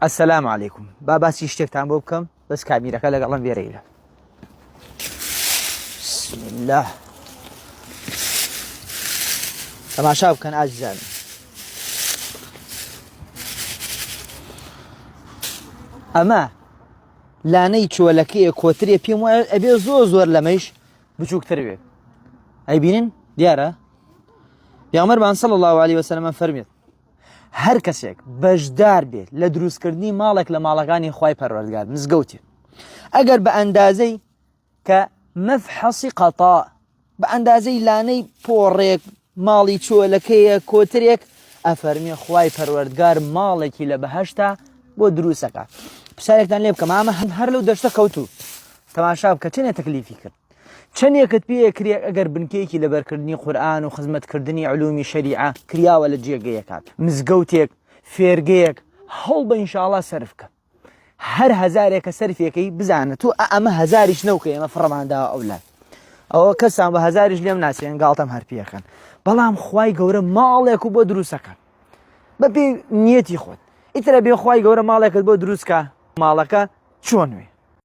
السلام عليكم باباسي شتێکتان بۆ بکەم بەس کابیرەکە لەگەڵم بێرەیە. بسم الله تەماشا بکەن ئازیزان. ئەمە لانەی چۆلەکەیە کۆترێ پێم وایە ئەبێ زۆر لەمەیش بچووکتر بێ. ئەیبینن دیارە پێغەمبەرمان صلی الله علیه وسلم فەرمێت هەر کەسێک بەشدار بێت لە دروستکردنی ماڵێک لە ماڵەکانی خوای پەروەردگار مزگەوتێ ئەگەر بە ئەندازەی کە مەفحەسی قەتاع بە ئەندازەی لانەی پۆڕێک ماڵی چۆلەکەیە کۆترێک ئەفەرمێ خوای پەروەردگار ماڵێکی لە بەهەشتا بۆ دروستەکە. پرسیارێکتان لێ بکەم ئەمە هەر لەو دەشتە کەوتوو تەماشا بکە چەندێک تەکلیفی کرد چەندێکت پێکرێ ئەگەر بنکەیەکی لەبەرکردنی قورئان و خزمەتکردنی علومی شەریعە کراوە لە جێگەیەکات مزگەوتێک فێرگەیەک هەڵ بە ئینشاءڵڵا سەرف کە هەر هەزارێکە سەرفێکەی بزانە تو ئەمە هەزاریش نەوکە ئێمە فڕەمانداوە ئەولاد ئەوە کەسان بە هەزاریش لێم ناچێن گاڵتەم هەر پێەکەن بەڵام خوای گەورە ماڵێک و بۆ دروستەکە بەپێی نیەتی خۆت ئیترە بێ خوای گەورە ماڵێکت بۆ دروستکە ماڵەکە چۆن وێ